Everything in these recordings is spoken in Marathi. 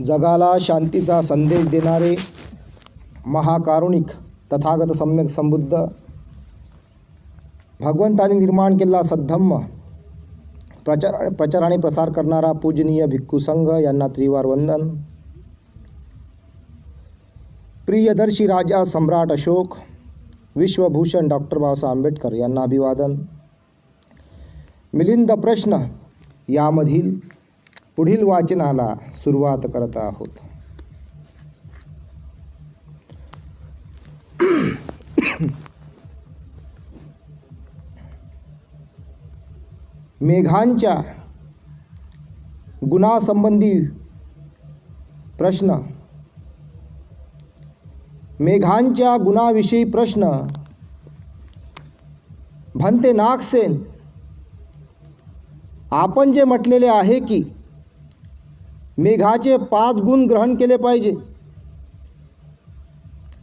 जगाला शांतीचा संदेश देणारे महाकारुणिक तथागत सम्यक संबुद्ध भगवंतांनी निर्माण केलेला सद्धम्म प्रचार आणि प्रसार करणारा पूजनीय भिक्खू संघ यांना त्रिवार वंदन. प्रियदर्शी राजा सम्राट अशोक, विश्वभूषण डॉक्टर बाबासाहेब आंबेडकर यांना अभिवादन. मिलिंद प्रश्न यामधील पुढील वाचनाला सुरुवात करत आहोत. मेघांच्या गुणासंबंधी प्रश्न. मेघांच्या गुणाविषयी प्रश्न. भंते नागसेन, आपण जे म्हटलेले आहे की मेघाचे 5 गुण ग्रहण केले पाहिजे,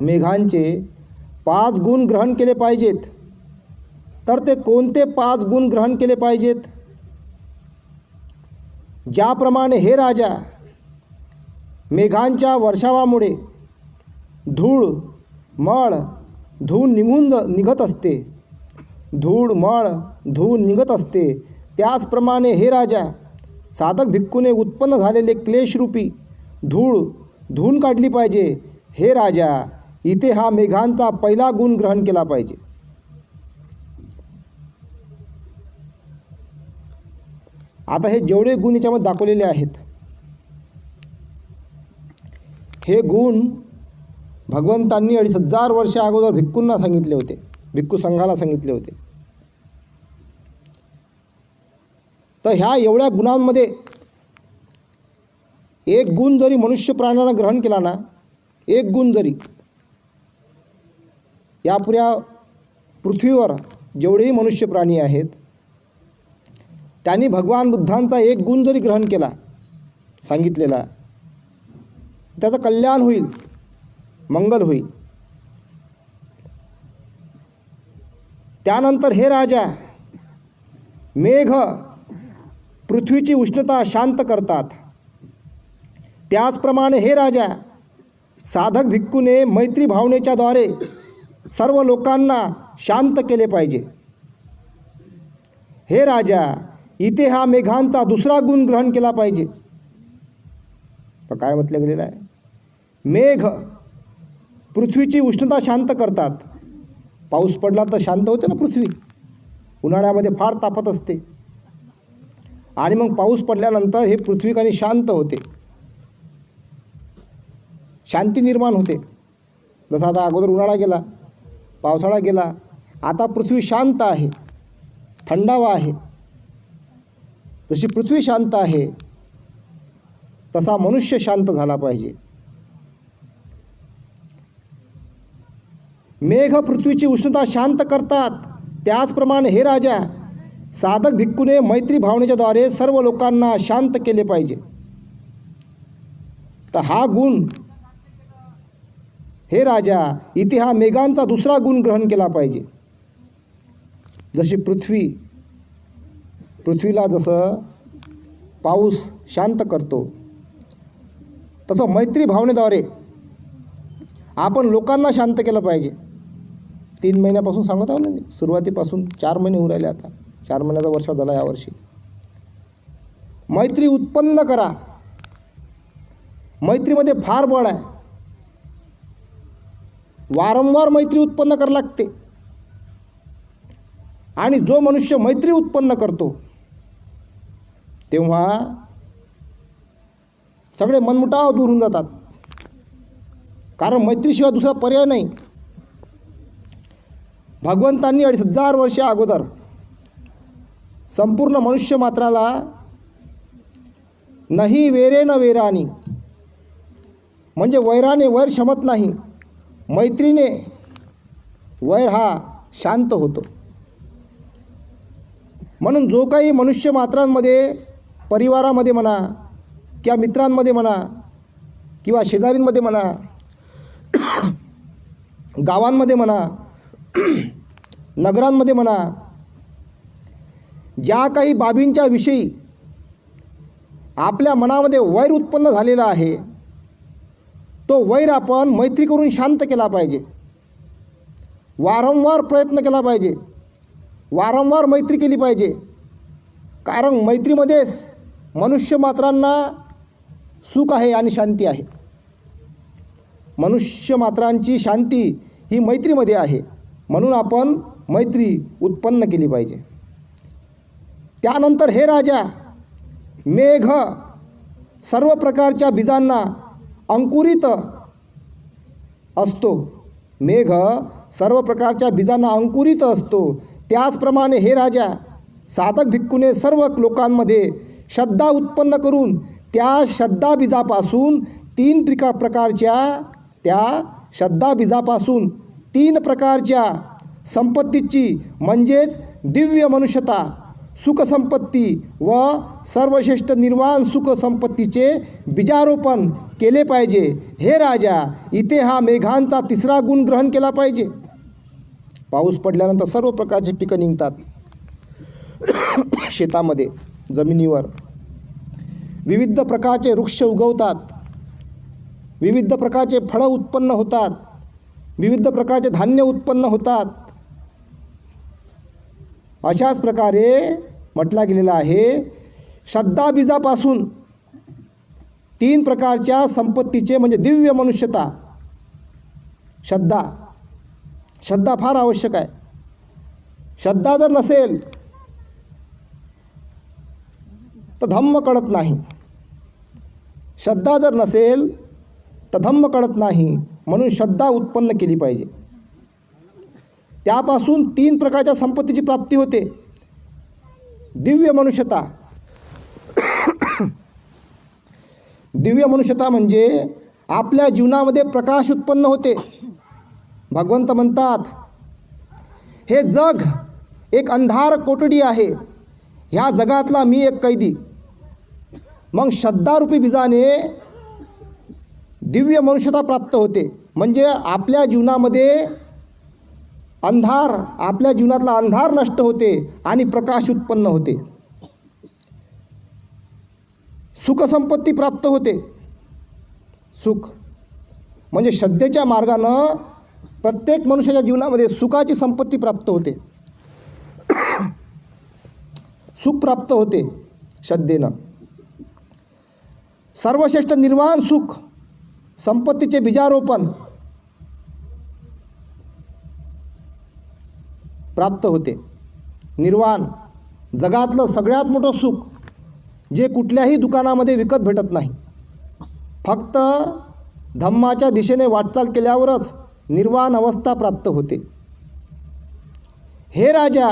मेघांचे 5 गुण ग्रहण केले पाहिजेत, तर ते कोणते 5 गुण ग्रहण केले पाहिजेत? ज्याप्रमाणे हे राजा, मेघांच्या वर्षावामुळे धूळ मळ धूळ निघत असते, धूळ मळ धूळ निघत असते, त्याचप्रमाणे हे राजा, साधक भिक्खूने उत्पन्न झालेले क्लेशरूपी धूळ काढली पाहिजे. हे राजा, इथे हा मेघांचा पहिला गुण ग्रहण केला पाहिजे. आता हे जेवढे गुण याच्यामध्ये दाखवलेले आहेत, हे गुण भगवंतांनी 2500 वर्ष अगोदर भिक्खूंना सांगितले होते, भिक्खू संघाला सांगितले होते. तर ह्या एवढ्या गुणांमध्ये एक गुण जरी मनुष्य प्राण्याला ग्रहण केला ना, एक गुण जरी, या पुऱ्या पृथ्वीवर जेवढेही मनुष्य प्राणी आहेत त्यांनी भगवान बुद्धांचा एक गुण जरी ग्रहण केला सांगितलेला, त्याचं कल्याण होईल, मंगल होईल. त्यानंतर हे राजा, मेघ पृथ्वीची उष्णता शांत करतात, त्याचप्रमाणे हे राजा, साधक भिक्खूने मैत्री भावनेच्या द्वारे सर्व लोकांना शांत केले पाहिजे. हे राजा, इथे हा मेघांचा दुसरा गुण ग्रहण केला पाहिजे. तर काय म्हटलं गेलेलं आहे? मेघ पृथ्वीची उष्णता शांत करतात. पाऊस पडला तर शांत होते ना पृथ्वी, उन्हाळ्यामध्ये फार तापत असते, आणि मग पाऊस पडल्यानंतर हे पृथ्वी काही शांत होते, शांती निर्माण होते. जसं आता अगोदर उन्हाळा गेला, पावसाळा गेला, आता पृथ्वी शांत आहे, थंडावा आहे. जशी पृथ्वी शांत आहे तसा मनुष्य शांत झाला पाहिजे. मेघ पृथ्वीची उष्णता शांत करतात, त्याचप्रमाणे हे राजा, साधक भिक्खूने मैत्री भावनेच्या द्वारे सर्व लोकांना शांत केले पाहिजे. तर हा गुण, हे राजा, इथे हा मेघांचा दुसरा गुण ग्रहण केला पाहिजे. जशी पृथ्वीला जसं पाऊस शांत करतो, तसं मैत्री भावनेद्वारे आपण लोकांना शांत केलं पाहिजे. 3 महिन्यापासून सांगत आहो ना मी, सुरुवातीपासून 4 महिने होऊ राहिले, आता 4 महिन्याचा वर्ष झाला यावर्षी. मैत्री उत्पन्न करा. मैत्रीमध्ये फार बळ आहे, वारंवार मैत्री उत्पन्न करावी लागते. आणि जो मनुष्य मैत्री उत्पन्न करतो तेव्हा सगळे मनमुटाव दूर होऊन जातात, कारण मैत्रीशिवाय दुसरा पर्याय नाही. भगवंतांनी 2500 वर्ष अगोदर संपूर्ण मनुष्य मात्राला नाही वेरे न वेरानी, म्हणजे वैराने वैर क्षमत नाही, मैत्रीने वैर हा शांत होतो. म्हणून जो काही मनुष्य मात्रांमध्ये, परिवारामध्ये म्हणा किंवा मित्रांमध्ये म्हणा किंवा शेजारींमध्ये म्हणा, गावांमध्ये म्हणा, नगरांमध्ये म्हणा, ज्या काही बाबींच्या विषयी आपल्या मनामध्ये वैर उत्पन्न झालेला आहे, तो वैर आपण मैत्री करून शांत केला पाहिजे. वारंवार प्रयत्न केला पाहिजे, वारंवार मैत्री केली पाहिजे. कारण मैत्रीमध्येच मनुष्य मात्रांना सुख आहे आणि शांती आहे. मनुष्य मात्रांची शांती ही मैत्रीमध्ये आहे. म्हणून आपण मैत्री उत्पन्न केली पाहिजे. त्यानंतर हे राजा, मेघ सर्व प्रकारच्या बीजांना अंकुरित असतो. मेघ सर्व प्रकारच्या बीजांना अंकुरित असतो. त्याचप्रमाणे हे राजा, साधक भिक्खूने सर्व लोकांमध्ये श्रद्धा उत्पन्न करून त्या श्रद्धा बीजापासून तीन प्रकारच्या संपत्तीची म्हणजेच दिव्य मनुष्यता, सुखसंपत्ती व सर्वश्रेष्ठ निर्वाण सुखसंपत्तीचे बीजारोपण केले पाहिजे. हे राजा, इथे हा मेघांचा तिसरा गुण ग्रहण केला पाहिजे. पाऊस पडल्यानंतर सर्व प्रकारची पिकं निघतात. शेतामध्ये, जमिनीवर विविध प्रकारचे वृक्ष उगवतात, विविध प्रकारचे फळं उत्पन्न होतात, विविध प्रकारचे धान्य उत्पन्न होतात. अशाच प्रकारे म्हटला गेलेला आहे, श्रद्धा बीजापासून तीन प्रकारच्या संपत्तीचे म्हणजे दिव्य मनुष्यता, श्रद्धा फार आवश्यक आहे. श्रद्धा जर नसेल तर धम्म कळत नाही. श्रद्धा जर नसेल तर धम्म कळत नाही. म्हणून श्रद्धा उत्पन्न केली पाहिजे. त्यापासून तीन प्रकारच्या संपत्तीची प्राप्ती होते. दिव्य मनुष्यता, दिव्य मनुष्यता म्हणजे आपल्या जीवनामध्ये प्रकाश उत्पन्न होते. भगवंत म्हणतात, हे जग एक अंधार कोठडी आहे, ह्या जगातला मी एक कैदी. मग श्रद्धारूपी बीजाने दिव्य मनुष्यता प्राप्त होते. म्हणजे आपल्या जीवनामध्ये अंधार, आपल्या जीवनातला अंधार नष्ट होते आणि प्रकाश उत्पन्न होते. सुखसंपत्ती प्राप्त होते. सुख म्हणजे श्रद्धेच्या मार्गानं प्रत्येक मनुष्याच्या जीवनामध्ये सुखाची संपत्ती प्राप्त होते. सुख प्राप्त होते श्रद्धेनं. सर्वश्रेष्ठ निर्वाण सुख संपत्तीचे बीजारोपण प्राप्त होते. निर्वाण जगातलं सगळ्यात मोठं सुख, जे कुठल्याही दुकानामध्ये विकत भेटत नाही. फक्त धम्माच्या दिशेने वाटचाल केल्यावरच निर्वाण अवस्था प्राप्त होते. हे राजा,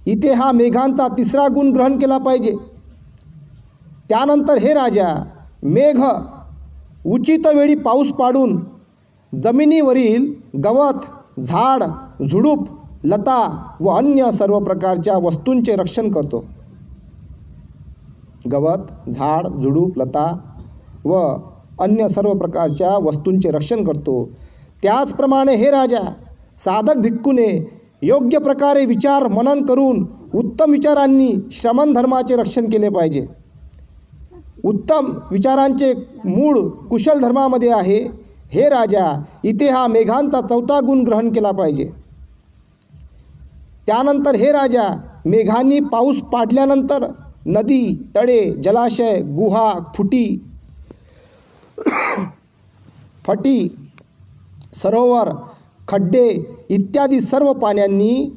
इथे हा मेघांचा तिसरा गुण ग्रहण केला पाहिजे. त्यानंतर हे राजा, मेघ उचित वेळी पाऊस पाडून जमिनीवरील गवत, झाड, झुडूप, लता व अन्य सर्व प्रकारच्या वस्तूंचे रक्षण करतो. गवत, झाड, झुडूप, लता व अन्य सर्व प्रकारच्या वस्तूंचे रक्षण करतो. त्याचप्रमाणे हे राजा, साधक भिक्खूने योग्य प्रकारे विचार मनन करून उत्तम विचारांनी श्रमण धर्माचे रक्षण केले पाहिजे. उत्तम विचारांचे मूळ कुशल धर्मामध्ये आहे. हे राजा, इथे हा मेघांचा चौथा गुण ग्रहण केला पाहिजे. त्यानंतर हे राजा, मेघांनी पाऊस पाडल्यानंतर नदी, तळे, जलाशय, गुहा, फटी, सरोवर, खड्डे इत्यादी सर्व पाण्यांनी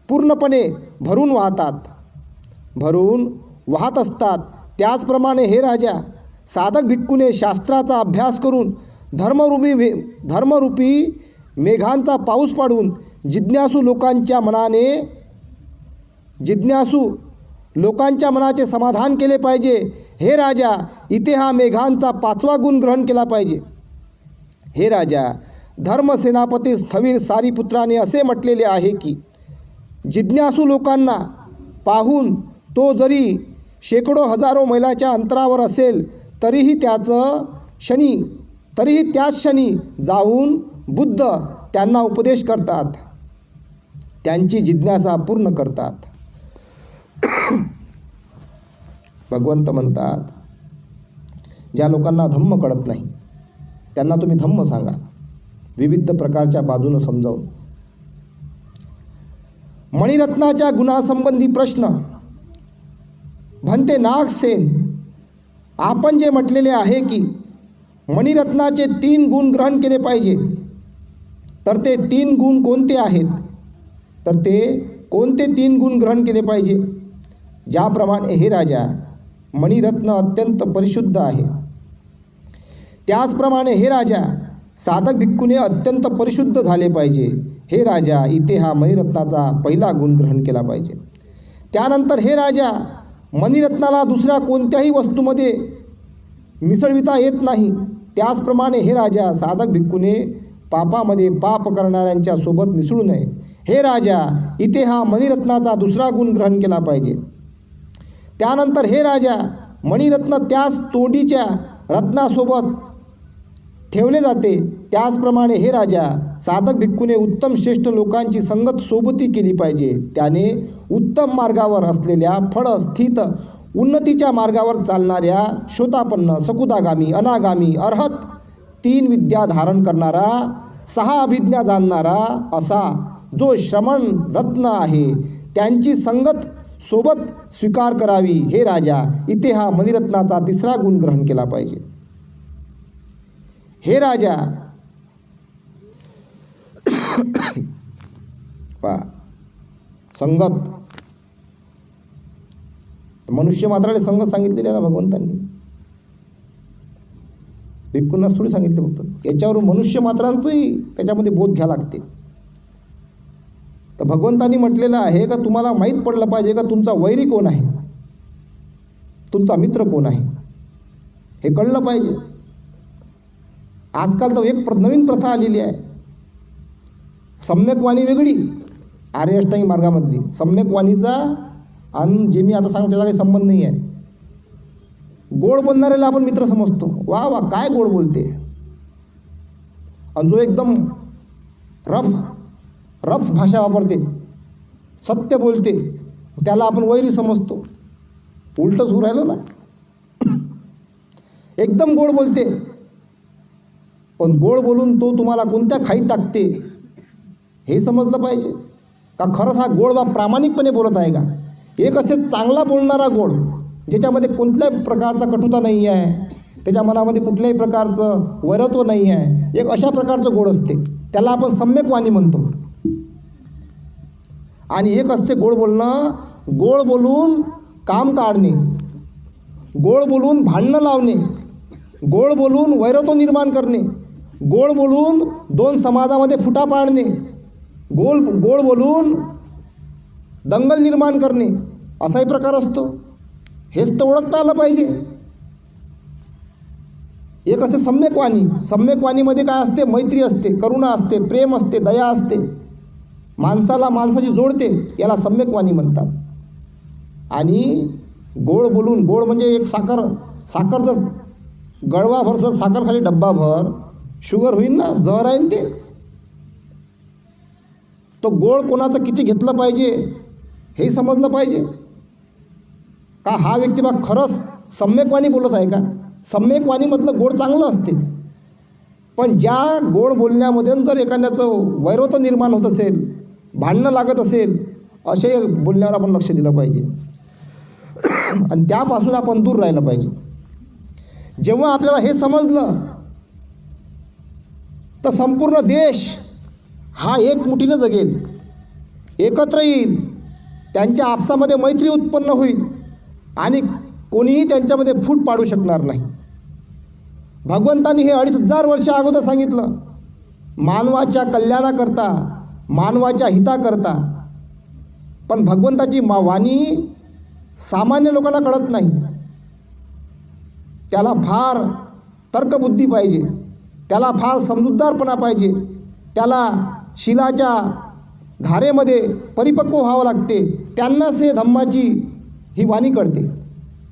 पूर्णपणे भरून वाहत असतात. त्याचप्रमाणे हे राजा, साधक भिक्खूने शास्त्राचा अभ्यास करून धर्मरूपी मेघांचा पाऊस पाडून जिज्ञासू लोकांच्या मनाचे समाधान केले पाहिजे. हे राजा, इथे हा मेघांचा पाचवा गुण ग्रहण केला पाहिजे. हे राजा, धर्मसेनापती स्थवीर सारीपुत्राने असे म्हटलेले आहे की, जिज्ञासू लोकांना पाहून तो जरी शेकडो हजारो मैलाच्या अंतरावर असेल तरीही त्याच क्षणी जाऊन बुद्ध त्यांना उपदेश करतात, त्यांची जिज्ञासा पूर्ण करतात. भगवंत म्हणतात, ज्या लोकांना धम्म कळत नाही त्यांना तुम्ही धम्म सांगा, विविध प्रकारच्या बाजूनं समजावून. मणिरत्नाच्या गुणासंबंधी प्रश्न. भन्ते नागसेन, आपण जे म्हटलेले आहे की मणिरत्नाचे 3 गुण ग्रहण केले पाहिजे, तर ते 3 गुण कोणते आहेत? तर ते कोणते 3 गुण ग्रहण केले पाहिजे? ज्याप्रमाणे हे राजा मणिरत्न अत्यंत परिशुद्ध आहे, त्याचप्रमाणे हे राजा साधक भिक्खूने अत्यंत परिशुद्ध झाले पाहिजे. हे राजा, इथे हा मणिरत्नाचा पहिला गुण ग्रहण केला पाहिजे. त्यानंतर हे राजा, मणिरत्नाला दुसऱ्या कोणत्याही वस्तूमध्ये मिसळविता येत नाही, त्याचप्रमाणे हे राजा साधक भिक्खूने पापामध्ये पाप करणाऱ्यांच्या सोबत मिसळू नये. हे राजा, इथे हा मणिरत्नाचा दुसरा गुण ग्रहण केला पाहिजे. त्यानंतर हे राजा, मणिरत्न त्याच तोंडीच्या रत्नासोबत ठेवले जाते, त्याचप्रमाणे हे राजा साधक भिक्खूने उत्तम श्रेष्ठ लोकांची संगत सोबती केली पाहिजे. त्याने उत्तम मार्गावर असलेल्या फळ स्थित उन्नतीच्या मार्गावर चालणाऱ्या शोतापन्न, सकुदागामी, अनागामी, अर्हत 3 विद्या धारण करणारा, 6 अभिज्ञा जाणणारा असा जो श्रमण रत्न आहे त्यांची संगत सोबत स्वीकार करावी. हे राजा, इथे हा मणिरत्नाचा 3रा गुण ग्रहण केला पाहिजे. हे राजा, संगत, मनुष्य मात्राला संगत सांगितलेली आहे ना भगवंतांनी, भिक्खूंनाच थोडी सांगितले फक्त. याच्यावरून मनुष्य मात्रांचंही त्याच्यामध्ये बोध घ्या लागते. तर भगवंतांनी म्हटलेलं आहे का तुम्हाला माहीत पडलं पाहिजे का तुमचा वैरी कोण आहे, तुमचा मित्र कोण आहे, हे कळलं पाहिजे. आजकाल तर एक नवीन प्रथा आलेली आहे, सम्यक वाणी वेगळी, आर्य अष्टांगी मार्गामधली सम्यक वाणीचा आणि जे मी आता सांगतो त्याचा काही संबंध नाही आहे. गोड बोलणाऱ्याला आपण मित्र समजतो, वा वा काय गोड बोलते, आणि जो एकदम रफ भाषा वापरते, सत्य बोलते, त्याला आपण वैरी समजतो. उलटंच होऊ राहिलं ना. एकदम गोड बोलते, पण गोड बोलून तो तुम्हाला कोणत्या खाईत टाकते हे समजलं पाहिजे. का खरंच हा गोड बा प्रामाणिकपणे बोलत आहे का? एक असते चांगला बोलणारा गोड, ज्याच्यामध्ये कोणत्याही प्रकारचा कटुता नाही आहे, त्याच्या मनामध्ये कुठल्याही प्रकारचं वैरत्व नाही आहे, एक अशा प्रकारचं गोड असते, त्याला आपण सम्यक वाणी म्हणतो. आणि एक असते गोड बोलणं, गोड बोलून काम काढणे, गोड बोलून भांडणं लावणे, गोड बोलून वैरत्व निर्माण करणे, गोड बोलून 2 समाजामध्ये फुटा पाडणे, गोड बोलून दंगल निर्माण करणे, असाही प्रकार असतो. हेच तर ओळखता आलं पाहिजे. एक असते सम्यक वाणी. सम्यक वाणीमध्ये काय असते? मैत्री असते, करुणा असते, प्रेम असते, दया असते, माणसाला माणसाची जोडते, याला सम्यक वाणी म्हणतात. आणि गोड बोलून, गोड म्हणजे एक साखर जर गळवाभर जर साखर खाली डब्बाभर शुगर होईल ना, जहर आहे ना ते. तो गोड कोणाचं किती घेतलं पाहिजे हे समजलं पाहिजे. का हा व्यक्ती बा खरंच सम्यक वाणी बोलत आहे का? सम्यक वाणीमधलं गोड चांगलं असते, पण ज्या गोड बोलण्यामध्ये जर एखाद्याचं वैरत्व निर्माण होत असेल, भांडणं लागत असेल, असे बोलण्यावर आपण लक्ष दिलं पाहिजे आणि त्यापासून आपण दूर राहिलं पाहिजे. जेव्हा आपल्याला हे समजलं तर संपूर्ण देश हा एकमुठीनं जगेल, एकत्र येईल, त्यांच्या आपसामध्ये मैत्री उत्पन्न होईल आणि कोणीही त्यांच्यामध्ये फूट पाडू शकणार नाही. भगवंतांनी हे 2500 वर्ष अगोदर सांगितलं, मानवाच्या कल्याणाकरता, मानवाच्या हिताकरता. पण भगवंताची वाणी सामान्य लोकांना कळत नाही. त्याला फार तर्कबुद्धी पाहिजे, त्याला फार समजूतदारपणा पाहिजे, त्याला शिलाच्या धारेमध्ये परिपक्व व्हावं लागते, त्यांनाच हे धम्माची ही वाणी कळते.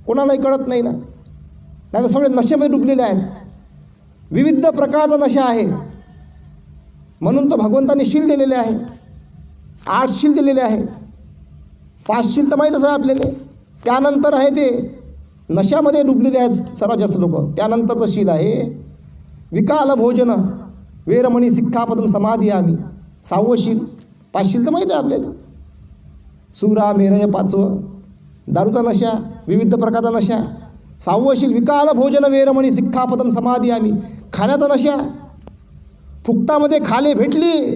कोणालाही कळत नाही ना. नाही तर सगळे नशेमध्ये डुबलेले आहेत, विविध प्रकारचा नशा आहे. म्हणून तर भगवंतांनी शील दिलेले आहे, 8 शील दिलेले आहे. 5 शील तर माहीतच आहे आपल्याला. त्यानंतर आहे ते नशामध्ये डुबलेले आहेत सर्वात जास्त लोक. त्यानंतरचं शील आहे विकाल भोजन वेरमणी सिक्खापदम समाधियामी. 6वं शील. 5 शील तर माहीत आहे आपल्याला. सुरा मेरय 5वं, दारूचा नशा, विविध प्रकारचा नशा. 6वं शील विकाल भोजन वेरमणी सिक्खापदम समाधियामी. खाण्याचा नशा. फुकटामध्ये खाले भेटली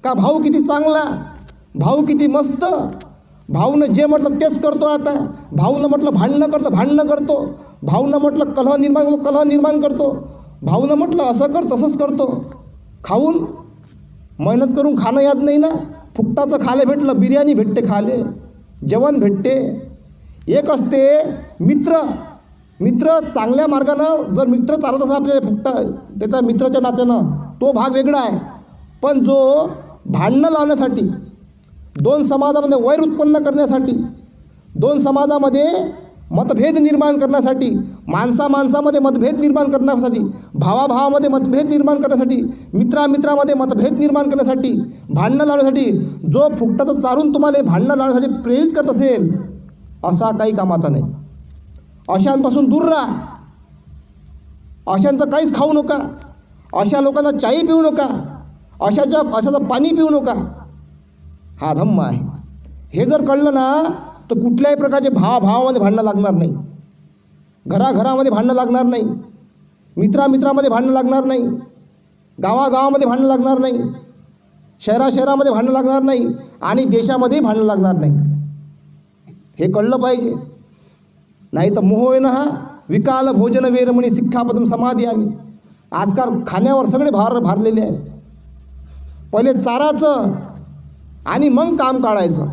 का भाऊ किती चांगला, भाऊ किती मस्त, भाऊनं जे म्हटलं तेच करतो. आता भाऊनं म्हटलं भांडणं करतो, भाऊनं म्हटलं कलह निर्माण करतो, भाऊनं म्हटलं असं कर तसंच करतो. खाऊन मेहनत करून खाणं याद नाही ना. फुकटाचं खाले भेटलं, बिर्याणी भेटते खाले, जेवण भेटते. एक असते मित्र चांगल्या मार्गानं जर मित्र चालत असा आपल्याला फुकटा त्याचा मित्राच्या नात्यानं तो भाग वेगळा आहे. पण जो भांडणं लावण्यासाठी, 2 समाजामध्ये वैर उत्पन्न करण्यासाठी, 2 समाजामध्ये मतभेद निर्माण करण्यासाठी, माणसामध्ये मतभेद निर्माण करण्यासाठी, भावाभावामध्ये मतभेद निर्माण करण्यासाठी, मित्रामध्ये मतभेद निर्माण करण्यासाठी, भांडणं लावण्यासाठी जो फुकटाचं चारून तुम्हाला भांडणं लावण्यासाठी प्रेरित करत असेल असा काही कामाचा नाही. अशांपासून दूर राहा. अशांचं काहीच खाऊ नका. अशा लोकांना चाई पिऊ नका. अशाचं पाणी पिऊ नका. हा धम्म आहे. हे जर कळलं ना तर कुठल्याही प्रकारचे भावामध्ये भांडणं लागणार नाही. घराघरामध्ये भांडणं लागणार नाही. मित्रामध्ये भांडणं लागणार नाही. गावागावामध्ये भांडणं लागणार नाही. शहरामध्ये भांडणं लागणार नाही. आणि देशामध्येही भांडणं लागणार नाही. हे कळलं पाहिजे. नाही तर मोह आहे ना हा. विकाल भोजन वेरमणी सिक्खापदम समाधियामी. आजकाल खाण्यावर सगळे भारलेले आहेत. पहिले चाराचं आणि मग काम काढायचं.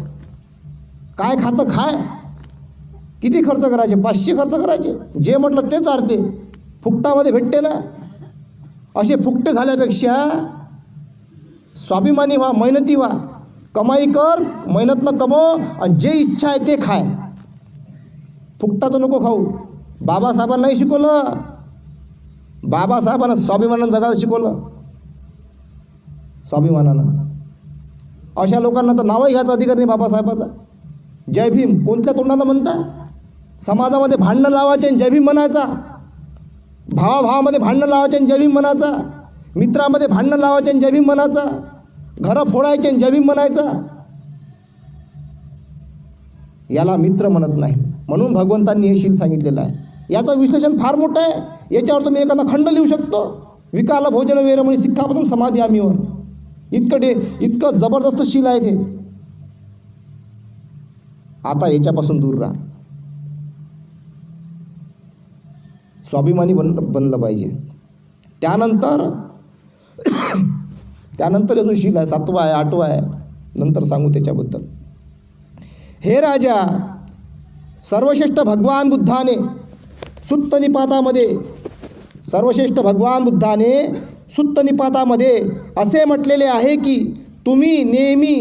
काय खातं खाय. किती खर्च करायचे? 500 खर्च करायचे. जे म्हटलं तेच अर्थे फुकटामध्ये भेटते ना. असे फुकटे झाल्यापेक्षा स्वाभिमानी व्हा, मेहनती व्हा, कमाई कर, मेहनतनं कमव आणि जे इच्छा आहे ते खाय. फुकटाचं नको खाऊ. बाबासाहेबांना नाही शिकवलं. बाबासाहेबांना स्वाभिमानानं जगायला शिकवलं. स्वाभिमानानं. अशा लोकांना तर नावही घ्यायचा अधिकार नाही बाबासाहेबाचा. जय भीम कोणत्या तोंडानं म्हणता? समाजामध्ये भांडणं लावायचे आणि जय भीम म्हणायचा. भावाभावामध्ये भांडणं लावायचे आणि जय भीम म्हणायचा. मित्रामध्ये भांडणं लावायचे आणि जय भीम म्हणायचा. घरं फोडायचे आणि जय भीम म्हणायचा. याला मित्र म्हणत नाही. म्हणून भगवंतांनी हे शील सांगितलेलं आहे. याचं विश्लेषण फार मोठं आहे. याच्यावर तुम्ही एखादा खंड लिहू शकतो. विकाल भोजन वेरमणी सिक्खापदम समाधियामीवर. इतकं जबरदस्त शील आहे ते. आता याच्यापासून दूर राहा. स्वाभिमानी बनलं पाहिजे. त्यानंतर अजून शील आहे. 7वं आहे, 8वं आहे. नंतर सांगू त्याच्याबद्दल. हे राजा, सर्वश्रेष्ठ भगवान बुद्धाने सुत्त निपातामध्ये असे म्हटलेले आहे की तुम्ही नेहमी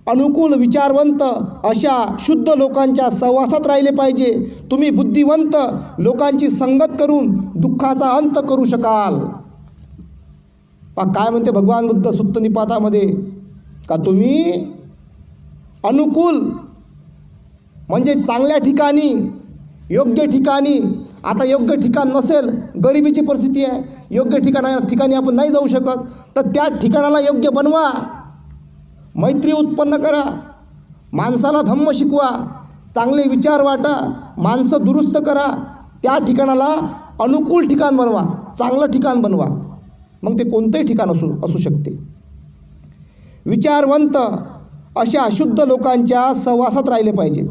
अनुकूल विचारवंत अशा शुद्ध लोकांच्या सहवासात राहिले पाहिजे. तुम्ही बुद्धिवंत लोकांची संगत करून दुःखाचा अंत करू शकाल. काय म्हणते भगवान बुद्ध सुत्त निपातामध्ये? का तुम्ही अनुकूल म्हणजे चांगल्या ठिकाणी, योग्य ठिकाणी. आता योग्य ठिकाण नसेल, गरिबीची परिस्थिती आहे, योग्य ठिकाणी आपण नाही जाऊ शकत, तर त्या ठिकाणाला योग्य बनवा. मैत्री उत्पन्न करा. माणसाला धम्म शिकवा. चांगले विचार वाटा. माणसं दुरुस्त करा. त्या ठिकाणाला अनुकूल ठिकाण बनवा. चांगलं ठिकाण बनवा. मग ते कोणतंही ठिकाण असू शकते. विचारवंत अशा शुद्ध लोकांच्या सहवासात राहिले पाहिजे.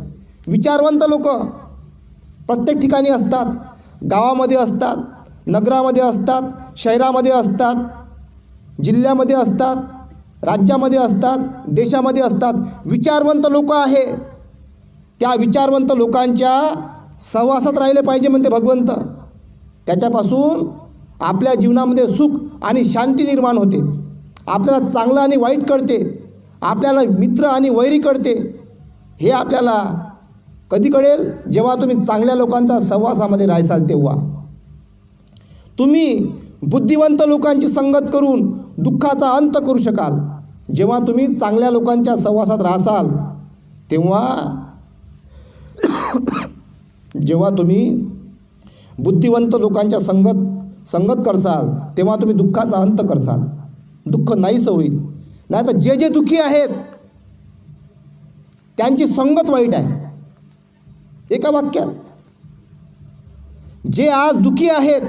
विचारवंत लोक प्रत्येक ठिकाणी असतात. गावामध्ये असतात, नगरामध्ये असतात, शहरामध्ये असतात, जिल्ह्यामध्ये असतात, राज्यामध्ये असतात, देशामध्ये असतात. विचारवंत लोक आहे. त्या विचारवंत लोकांच्या सहवासात राहिले पाहिजे म्हणते भगवंत. त्याच्यापासून आपल्या जीवनामध्ये सुख आणि शांती निर्माण होते. आपल्याला चांगलं आणि वाईट कळते. आपल्याला मित्र आणि वैरी कळते. हे आपल्याला कधी कळेल? जेव्हा तुम्ही चांगल्या लोकांचा सहवासामध्ये राहाल तेव्हा. तुम्ही बुद्धिवंत लोकांची संगत करून दुःखाचा अंत करू शकाल. जेव्हा तुम्ही चांगल्या लोकांच्या सहवासात राहाल तेव्हा, जेव्हा तुम्ही बुद्धिवंत लोकांच्या संगत करसाल तेव्हा तुम्ही दुःखाचा अंत करसाल, दुःख नाहीसं होईल. नाही तर जे दुःखी आहेत त्यांची संगत वाईट आहे. एका वाक्यात, जे आज दुःखी आहेत,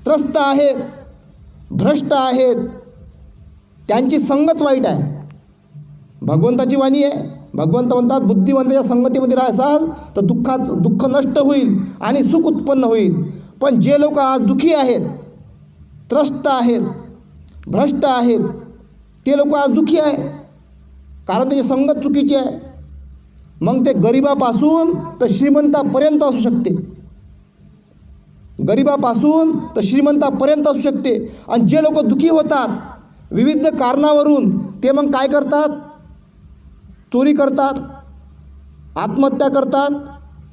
त्रस्त आहेत, भ्रष्ट आहेत, त्यांची संगत वाईट आहे. भगवंताची वाणी आहे. भगवंत म्हणतात बुद्धिवंताच्या संगतीमध्ये राहाल तर दुःख नष्ट होईल आणि सुख उत्पन्न होईल. पण जे लोक आज दुःखी आहेत, त्रस्त आहेत, भ्रष्ट आहेत, ते लोक आज दुःखी आहे कारण त्याची संगत चुकीची आहे. मग ते गरिबापासून तर श्रीमंतापर्यंत असू शकते, गरिबापासून तर श्रीमंतापर्यंत असू शकते. आणि जे लोक दुःखी होतात विविध कारणावरून ते मग काय करतात? चोरी करतात, आत्महत्या करतात,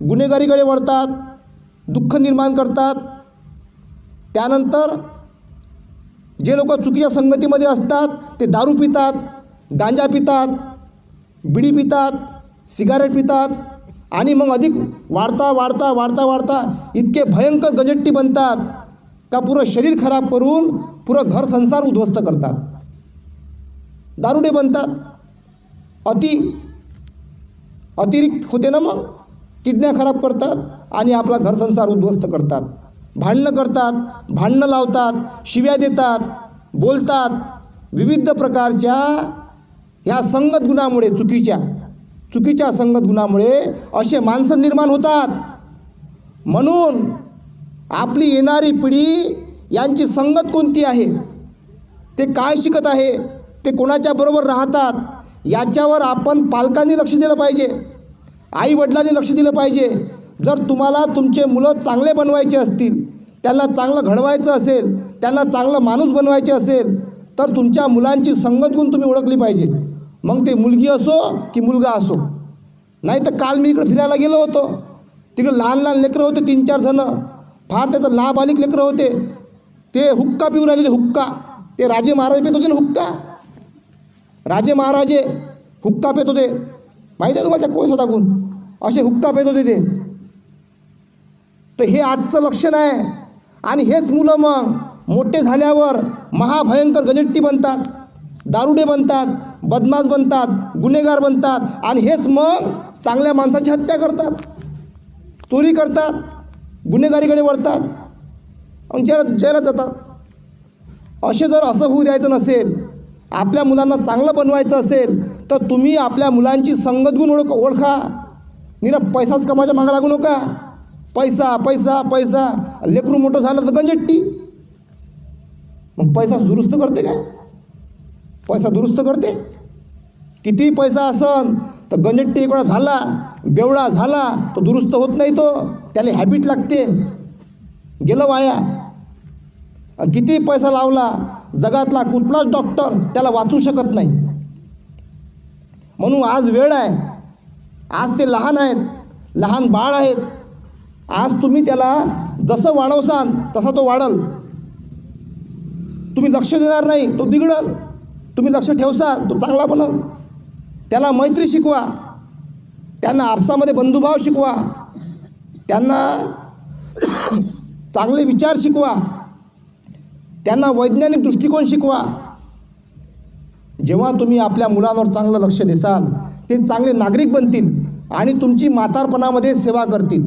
गुन्हेगारीकडे वळतात, दुःख निर्माण करतात. त्यानंतर जे लोक चुकीच्या संगतीमध्ये असतात ते दारू पितात, गांजा पितात, बिडी पितात, सिगारेट पितात आणि मग अधिक वाढता इतके भयंकर गजट्टी बनतात का पुरं शरीर खराब करून पुरं घर संसार उद्ध्वस्त करतात. दारुडे बनतात. अतिरिक्त होते ना, मग किडन्या खराब करतात आणि आपला घर संसार उद्ध्वस्त करतात. भांडणं करतात, भांडणं लावतात, शिव्या देतात, बोलतात. विविध प्रकारच्या ह्या संगत गुणामुळे, चुकीच्या संगत गुणामुळे असे माणसं निर्माण होतात. म्हणून आपली येणारी पिढी यांची संगत कोणती आहे, ते काय शिकत आहे, ते कोणाच्या बरोबर राहतात, याच्यावर आपण पालकांनी लक्ष दिलं पाहिजे, आईवडिलांनी लक्ष दिलं पाहिजे. जर तुम्हाला तुमचे मुलं चांगले बनवायचे असतील, त्यांना चांगलं घडवायचं असेल, त्यांना चांगलं माणूस बनवायचे असेल तर तुमच्या मुलांची संगत गुण तुम्ही ओळखली पाहिजे. मग ते मुलगी असो की मुलगा असो. नाही तर काल मी इकडे फिरायला गेलो होतो, तिकडे लहान लेकरं होते, 3-4 जणं, फार त्याचं नाबालिक लेकरं होते. ते हुक्का पिऊन राहिले, हुक्का. ते राजे महाराज पेत होते ना हुक्का, राजे महाराजे हुक्का पेत होते. माहिती आहे तुम्हाला त्या कोळसा टाकून असे हुक्का पेत होते ते. तर हे आजचं लक्षण आहे. आणि हेच मुलं मग मोठे झाल्यावर महाभयंकर गजट्टी बनतात, दारुडे बनतात, बदमाश बनतात, गुन्हेगार बनतात. आणि हेच मग चांगल्या माणसाची हत्या करतात, चोरी करतात, गुन्हेगारीकडे वळतात आणि जेलात जातात. असं होऊ द्यायचं नसेल, आपल्या मुलांना चांगलं बनवायचं असेल तर तुम्ही आपल्या मुलांची संगत गुण ओळखा. पैसाच कमाच्या मागं लागू नका. पैसा पैसा पैसा, लेकरू मोठं झालं तर गंजट्टी. मग पैसा दुरुस्त करते काय? पैसा दुरुस्त करते? किती पैसा असन तर गंजट्टी एक वेळा झाला, बेवडा झाला तो दुरुस्त होत नाही. तो त्याला हॅबिट लागते, गेलं वाया. किती पैसा लावला, जगातला कुठलाच डॉक्टर त्याला वाचू शकत नाही. म्हणून आज वेळ आहे. आज ते लहान आहेत, लहान बाळ आहेत. आज तुम्ही त्याला जसं वाढवसाल तसा तो वाढल. तुम्ही लक्ष देणार नाही तो बिघडल, तुम्ही लक्ष ठेवसाल तो चांगला बनल. त्याला मैत्री शिकवा, त्यांना आपसामध्ये बंधुभाव शिकवा, त्यांना चांगले विचार शिकवा, त्यांना वैज्ञानिक दृष्टिकोन शिकवा. जेव्हा तुम्ही आपल्या मुलांवर चांगलं लक्ष देसाल ते चांगले नागरिक बनतील आणि तुमची म्हातारपणामध्ये सेवा करतील.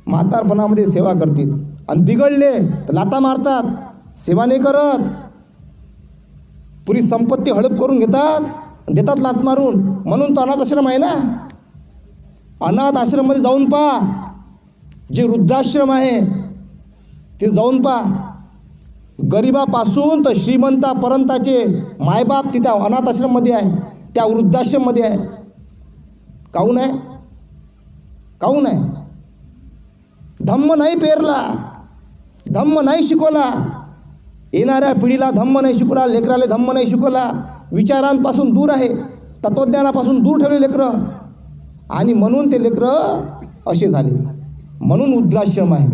म्हातारपणामध्ये सेवा करतील. आणि बिघडले तर लाता मारतात, सेवा नाही करत, पुरी संपत्ती हडप करून देतात लात मारून. म्हणून तो अनाथ आश्रम आहे ना. अनाथ आश्रममध्ये जाऊन पहा, जे वृद्धाश्रम आहे ते जाऊन पहा. गरिबापासून तर श्रीमंतापर्यंतचे मायबाप तिथं अनाथ आश्रममध्ये आहे, त्या वृद्धाश्रममध्ये आहे. काहून आहे? काहून आहे? धम्म नाही पेरला, धम्म नाही शिकवला, येणाऱ्या पिढीला धम्म नाही शिकवला, लेकराला धम्म नाही शिकवला. विचारांपासून दूर आहे, तत्त्वज्ञानापासून दूर ठेवले लेकरं. आणि म्हणून ते लेकरं असे झाले. म्हणून वृद्धाश्रम आहे.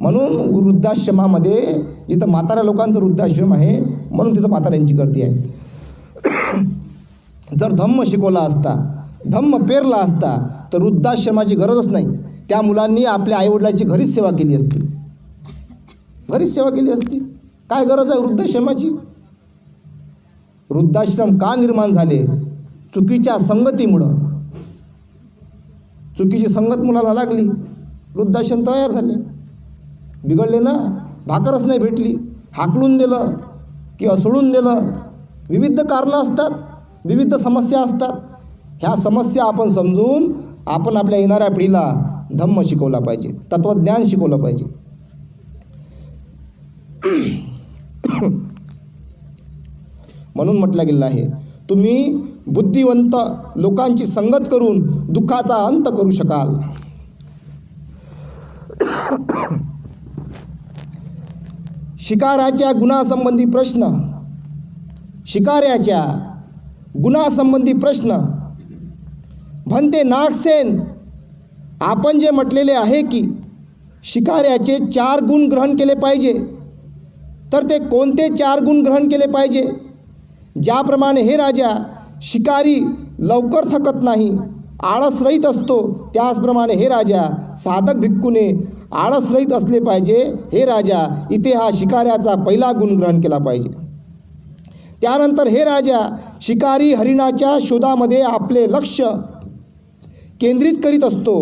म्हणून वृद्धाश्रमामध्ये जिथं म्हाताऱ्या लोकांचं वृद्धाश्रम आहे म्हणून तिथं म्हाताऱ्यांची गर्दी आहे. जर धम्म शिकवला असता, धम्म पेरला असता तर वृद्धाश्रमाची गरजच नाही. त्या मुलांनी आपल्या आईवडिलांची घरीच सेवा केली असती, घरीच सेवा केली असती. काय गरज आहे वृद्धाश्रमाची? वृद्धाश्रम का निर्माण झाले? चुकीच्या संगतीमुळं. चुकीची संगत मुलाला लागली, वृद्धाश्रम तयार झाले. बिघडले ना, भाकरच नाही भेटली, हाकलून दिलं किंवा सोडून दिलं. विविध कारणं असतात, विविध समस्या असतात. ह्या समस्या आपण समजून आपण आपल्या येणाऱ्या पिढीला धम्म शिकवला पाहिजे, तत्त्वज्ञान शिकवलं पाहिजे. म्हणून म्हटलं गेलं आहे, तुम्ही बुद्धिवंत लोकांची संगत करून दुःखाचा अंत करू शकाल. शिकाऱ्याच्या गुणासंबंधी प्रश्न. शिकाऱ्याच्या गुणासंबंधी प्रश्न. भंते नागसेन, आपण जे म्हटलेले आहे की शिकाऱ्याचे 4 गुण ग्रहण केले पाहिजे, तर ते कोणते 4 गुण ग्रहण केले पाहिजे? ज्याप्रमाणे हे राजा, शिकारी लवकर थकत नाही, आळसरहित असतो, त्याचप्रमाणे हे राजा, साधक भिक्खूने आळसरहित असले पाहिजे. हे राजा, इथे हा शिकाऱ्याचा पहिला गुण ग्रहण केला पाहिजे. त्यानंतर हे राजा, शिकारी हरिणाच्या शोधामध्ये आपले लक्ष केंद्रित करीत असतो,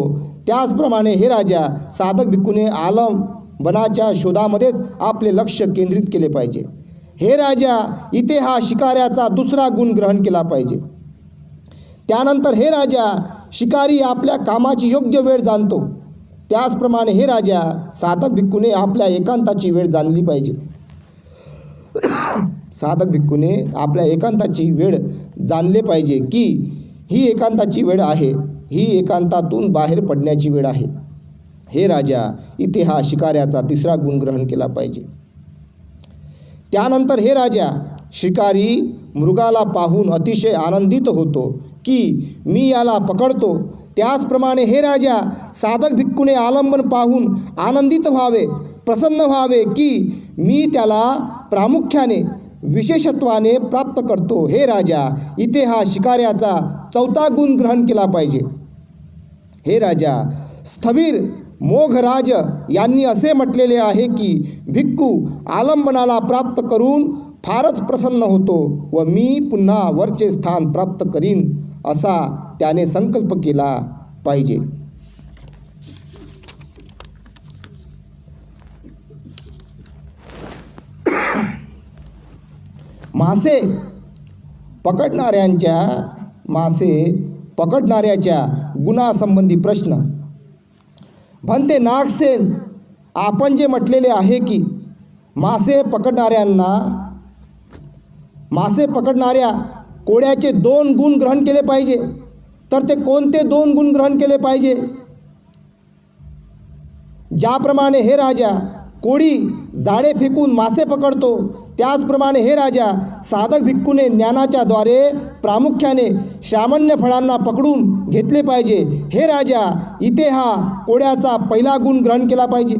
त्याचप्रमाणे हे राजा, साधक भिक्खूने आलंबनाच्या शोधामध्येच आपले लक्ष केंद्रित केले पाहिजे. हे राजा, इथे हा शिकाऱ्याचा दुसरा गुण ग्रहण केला पाहिजे. त्यानंतर हे राजा, शिकारी आपल्या कामाची योग्य वेळ जाणतो, त्याचप्रमाणे हे राजा, साधक भिक्खूने आपल्या एकांताची वेळ जाणली पाहिजे. साधक भिक्खूने आपल्या एकांताची वेळ जाणले पाहिजे की ही एकांताची वेळ आहे, ही एकांतातून बाहेर पडण्याची वेळ आहे. हे राजा, इथे हा शिकाऱ्याचा तिसरा गुण ग्रहण केला पाहिजे. त्यानंतर हे राजा, शिकारी मृगाला पाहून अतिशय आनंदित होतो की मी याला पकडतो, त्याचप्रमाणे हे राजा, साधक भिक्खूने आलंबन पाहून आनंदित व्हावे, प्रसन्न व्हावे की मी त्याला प्रामुख्याने विशेषत्वाने प्राप्त करतो. हे राजा, इथे हा शिकाऱ्याचा चौथा गुण ग्रहण केला पाहिजे. हे राजा, स्थविर मोघराज यांनी असे म्हटलेले आहे की भिक्खू आलंबनाला प्राप्त करून फारच प्रसन्न होतो व मी पुन्हा वरचे स्थान प्राप्त करीन असा त्याने संकल्प केला पाहिजे. मासे पकडणाऱ्याच्या गुणासंबंधी प्रश्न. भंते नागसेन, आपण जे म्हटलेले आहे की मासे पकडणाऱ्या कोळ्याचे 2 गुण ग्रहण केले पाहिजे, तर ते कोणते 2 गुण ग्रहण केले पाहिजे? ज्याप्रमाणे हे राजा, कोळी जाळे फेकून मासे पकडतो, त्याचप्रमाणे हे राजा, साधक भिक्खूने ज्ञानाच्या द्वारे प्रामुख्याने श्रामण्य फळांना पकडून घेतले पाहिजे. हे राजा, इथे हा कोळ्याचा पहिला गुण ग्रहण केला पाहिजे.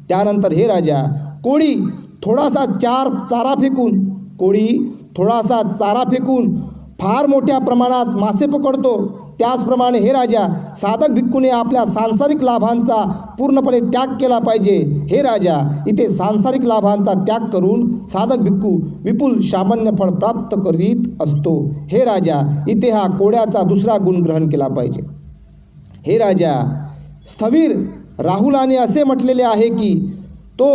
त्यानंतर हे राजा, कोळी थोडासा चारा फेकून फार मोठ्या प्रमाणात मासे पकडतो, त्याचप्रमाणे हे राजा, साधक भिक्खूने आपल्या सांसारिक लाभांचा पूर्णपणे त्याग केला पाहिजे. हे राजा, इथे सांसारिक लाभांचा त्याग करून साधक भिक्खू विपुल सामान्य फळ प्राप्त करीत असतो. हे राजा, इथे हा कोळ्याचा दुसरा गुण ग्रहण केला पाहिजे. हे राजा, स्थविर राहुलाने असे म्हटलेले आहे की तो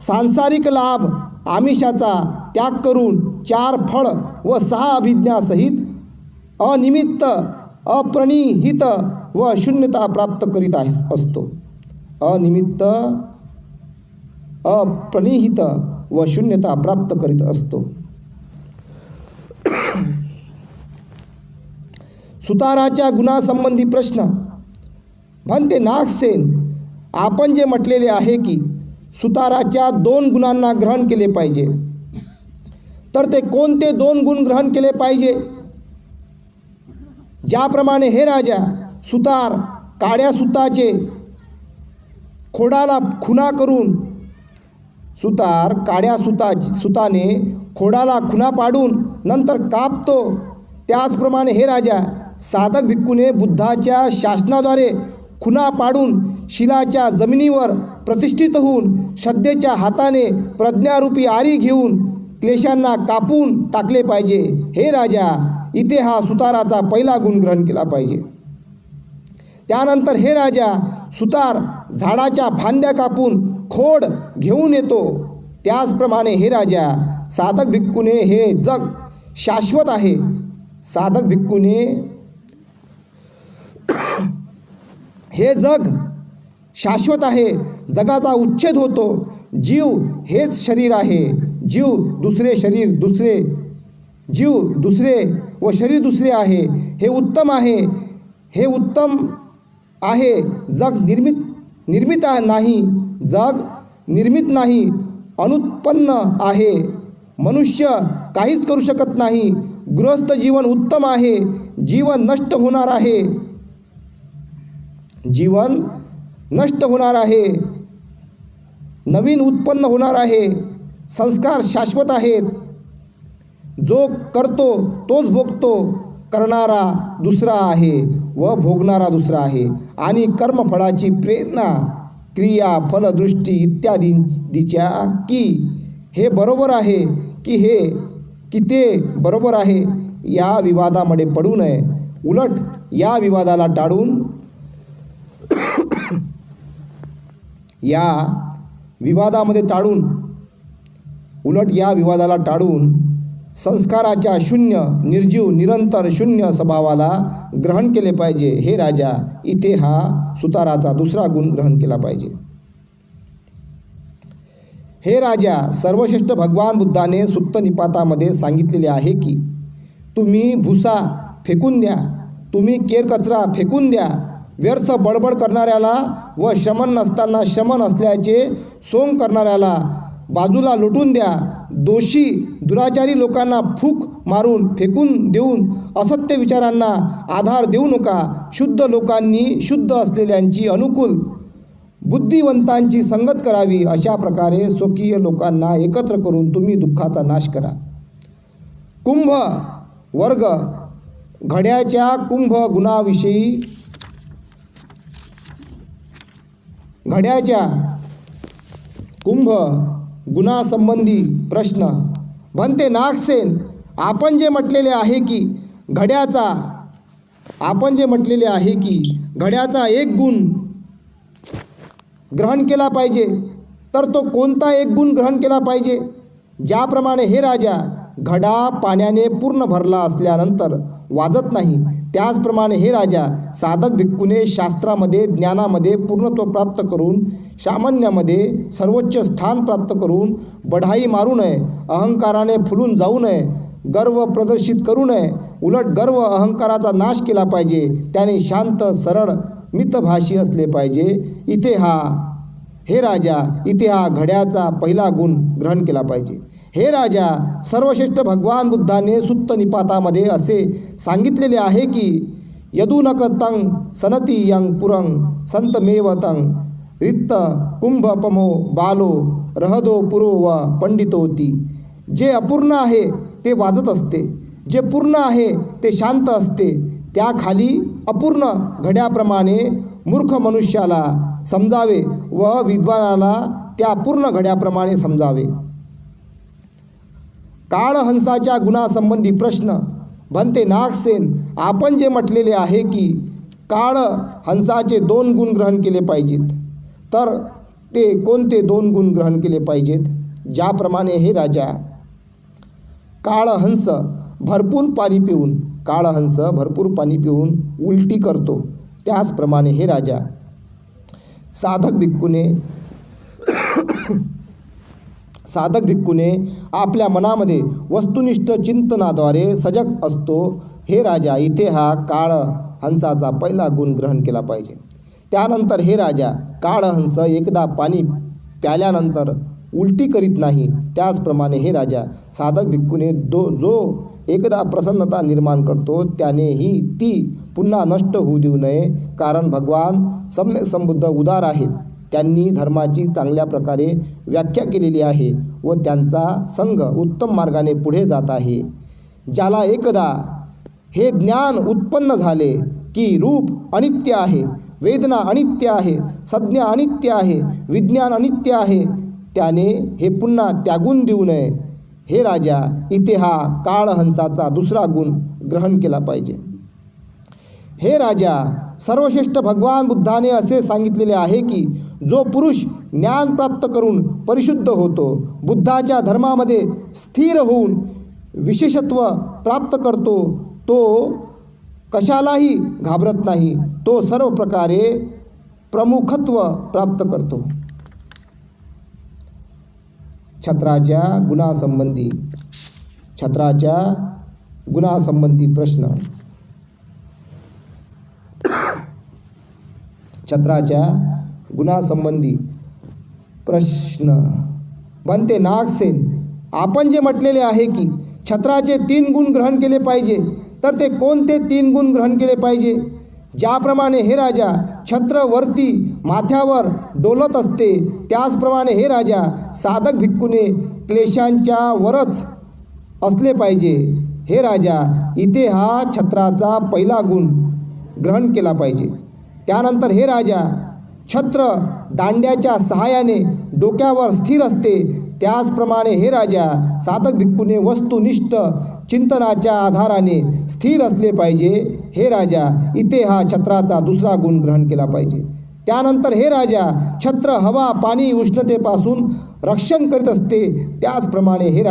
सांसारिक लाभ आमिषाचा त्याग करून 4 फळ व 6 अभिज्ञासहित अनिमित्त अप्रणिहित व शून्यता प्राप्त करीत असतो. अनिमित्त अप्रणिहित व शून्यता प्राप्त करीत असतो. सुताराच्या गुणासंबंधी प्रश्न. भंते नागसेन, आपण जे म्हटलेले आहे की सुताराच्या 2 गुणांना ग्रहण केले पाहिजे, तर ते कोणते 2 गुण ग्रहण केले पाहिजे? ज्याप्रमाणे हे राजा, सुतार काड्या सुताचे खोडाला खुणा करून सुताने खोडाला खुणा पाडून नंतर कापतो, त्याचप्रमाणे हे राजा, साधक भिक्खूने बुद्धाच्या शासनाद्वारे खुणा पाडून शिलाच्या जमिनीवर प्रतिष्ठित होऊन श्रद्धेच्या हाताने प्रज्ञारूपी आरी घेऊन क्लेशांना कापून टाकले पाहिजे. हे राजा, इथे हा सुताराचा पहिला गुण ग्रहण केला पाहिजे. त्यानंतर हे राजा, सुतार झाडाच्या फांद्या कापून खोड घेऊन येतो. त्याचप्रमाणे हे राजा, साधक भिक्खूने हे जग शाश्वत आहे. साधक भिक्खूने हे जग शाश्वत आहे. जगाचा उच्छेद होतो. जीव हेच शरीर आहे. जीव दुसरे शरीर दुसरे, जीव दुसरे व शरीर दुसरे आहे. हे उत्तम आहे. हे उत्तम आहे. जग निर्मित नाही. जग निर्मित नाही, अनुत्पन्न आहे. मनुष्य काहीच करू शकत नाही. गृहस्थ जीवन उत्तम आहे. जीवन नष्ट होणार आहे. जीवन नष्ट होणार आहे. नवीन उत्पन्न होणार आहे. संस्कार शाश्वत आहेत. जो करतो तोच भोगतो. करणारा दुसरा आहे व भोगणारा दुसरा आहे. आणि कर्मफळाची प्रेरणा क्रिया फलदृष्टी इत्यादींच्या की हे बरोबर आहे की ते बरोबर आहे या विवादामध्ये पडू नये. उलट या विवादाला टाळून उलट या विवादाला टाळून संस्काराच्या शून्य निर्जीव निरंतर शून्य स्वभावाला ग्रहण केले पाहिजे. हे राजा, इथे हा सुताराचा दुसरा गुण ग्रहण केला पाहिजे. हे राजा, सर्वश्रेष्ठ भगवान बुद्धाने सुत्त निपातामध्ये सांगितलेले आहे की तुम्ही भुसा फेकून द्या, तुम्ही केरकचरा फेकून द्या, व्यर्थ बडबड करणाऱ्याला व श्रमण नसताना श्रमण असल्याचे सोंग करणाऱ्याला बाजूला लोटून द्या. दोषी दुराचारी लोकांना फूक मारून फेकून देऊन असत्य विचारांना आधार देऊ नका. शुद्ध लोकांनी शुद्ध असलेल्यांची अनुकूल बुद्धिवंतांची संगत करावी. अशा प्रकारे स्वकीय लोकांना एकत्र करून तुम्ही दुःखाचा नाश करा. कुंभ वर्ग घड्याच्या कुंभ गुणाविषयी घड्याच्या कुंभ गुणासंबंधी प्रश्न. भंते नागसेन, आपण जे म्हटलेले आहे की घड्याचा एक गुण ग्रहण केला पाहिजे, तर तो कोणता एक गुण ग्रहण केला पाहिजे? ज्याप्रमाणे हे राजा, घडा पाण्याने पूर्ण भरला असल्यानंतर वाजत नाही, त्याचप्रमाणे हे राजा, साधक भिक्खूने शास्त्रामध्ये ज्ञानामध्ये पूर्णत्व प्राप्त करून सामान्यामध्ये सर्वोच्च स्थान प्राप्त करून बढाई मारू नये, अहंकाराने फुलून जाऊ नये, गर्व प्रदर्शित करू नये. उलट गर्व अहंकाराचा नाश केला पाहिजे. त्याने शांत सरळ मितभाषी असले पाहिजे. हे राजा, इथे हा घड्याचा पहिला गुण ग्रहण केला पाहिजे. हे राजा, सर्वश्रेष्ठ भगवान बुद्धाने सुत्त निपातामध्ये असे सांगितलेले आहे की यदुनक तं सनती यं पुरं संतमेव तं रित्त कुंभपमो बालो रहदो पुरो व पंडितोती. जे अपूर्ण आहे ते वाजत असते, जे पूर्ण आहे ते शांत असते. त्याखाली अपूर्ण घड्याप्रमाणे मूर्ख मनुष्याला समजावे व विद्वानाला त्या पूर्ण घड्याप्रमाणे समजावे. काळहंसाच्या गुणासंबंधी प्रश्न. भंते नागसेन, आपण जे म्हटलेले आहे की काळहंसाचे 2 गुण ग्रहण केले पाहिजेत, तर ते कोणते 2 गुण ग्रहण केले पाहिजेत? ज्याप्रमाणे हे राजा, काळहंस भरपूर पाणी पिऊन उलटी करतो, त्याचप्रमाणे हे राजा, साधक भिक्खूने आपल्या मनामध्ये वस्तुनिष्ठ चिंतनाद्वारे सजग असतो. हे राजा, इथे हा काळहंसाचा पहिला गुण ग्रहण केला पाहिजे. त्यानंतर हे राजा, काळहंस एकदा पाणी प्याल्यानंतर उलटी करीत नाही, त्याचप्रमाणे हे राजा, साधक भिक्खूने जो एकदा प्रसन्नता निर्माण करतो त्यानेही ती पुन्हा नष्ट होऊ देऊ नये. कारण भगवान सम्यक संबुद्ध उदार आहेत. त्यांनी धर्माची चांगल्या प्रकारे व्याख्या केलेली आहे व त्यांचा संघ उत्तम मार्गाने पुढे जात आहे. ज्याला एकदा हे ज्ञान उत्पन्न झाले की रूप अनित्य आहे वेदना अनित्य आहे, संज्ञा अनित्य आहे, विज्ञान अनित्य आहे, त्याने हे पुन्हा त्यागून देऊ नये. हे राजा, इथे हा काळहंसाचा दुसरा गुण ग्रहण केला पाहिजे. हे राजा, सर्वश्रेष्ठ भगवान बुद्धाने असे सांगितलेले आहे की जो पुरुष ज्ञान प्राप्त करून परिशुद्ध होतो, बुद्धाच्या धर्मामध्ये स्थिर होऊन विशेषत्व प्राप्त करतो, तो कशालाही घाबरत नाही, तो सर्व प्रकारे प्रमुखत्व प्राप्त करतो. छत्राच्या गुणासंबंधी प्रश्न. छत्राच्या गुणासंबंधी प्रश्न. बनते नागसेन, आपण जे म्हटलेले आहे की छत्राचे 3 गुण ग्रहण केले पाहिजे, तर ते कोणते 3 गुण ग्रहण केले पाहिजे? ज्याप्रमाणे हे राजा छत्र वरती माथ्यावर डोलत असते, त्याचप्रमाणे हे राजा साधक भिक्खूने क्लेशांच्या वरच असले पाहिजे. हे राजा, इथे हा छत्राचा पहिला गुण ग्रहण केला पाहिजे. त्यानंतर हे राजा, छत्र दांड्याच्या सहाय्याने डोक्यावर स्थिर असते, त्याचप्रमाणे हे राजा साधक भिक्खूने वस्तुनिष्ठ चिंतनाच्या आधाराने स्थिर असले पाहिजे. हे राजा, इथे हा छत्राचा दुसरा गुण ग्रहण केला पाहिजे. त्यानंतर हे राजा, छत्र हवा पाणी उष्णतेपासून रक्षण करीत असते, त्याचप्रमाणे हे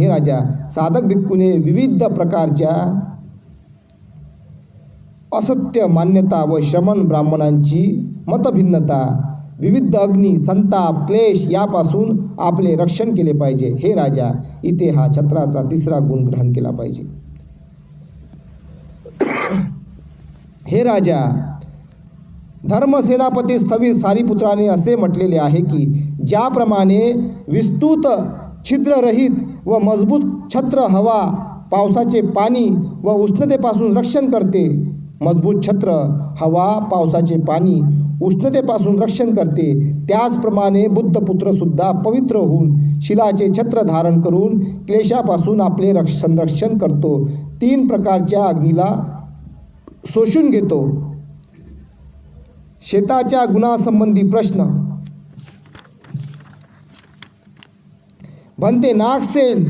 राजा साधक भिक्खूने विविध प्रकारच्या असत्य मान्यता व श्रमण ब्राह्मणांची मतभिन्नता, विविध अग्नी, संताप, क्लेश यापासून आपले रक्षण केले पाहिजे. हे राजा, इथे हा छत्राचा तिसरा गुण ग्रहण केला पाहिजे. हे राजा, धर्मसेनापती स्थविर सारीपुत्राने असे म्हटलेले आहे की ज्याप्रमाणे विस्तृत छिद्ररहित व मजबूत छत्र हवा पावसाचे पाणी व उष्णतेपासून रक्षण करते, मजबूत छत्र हवा पावसाचे पाणी उष्णतेपासून रक्षण करते, त्याचप्रमाणे बुद्धपुत्रसुद्धा पवित्र होऊन शिलाचे छत्र धारण करून क्लेशापासून आपले संरक्षण करतो, 3 प्रकारच्या अग्नीला शोषून घेतो. शेताच्या गुणासंबंधी प्रश्न. बनते नागसेन,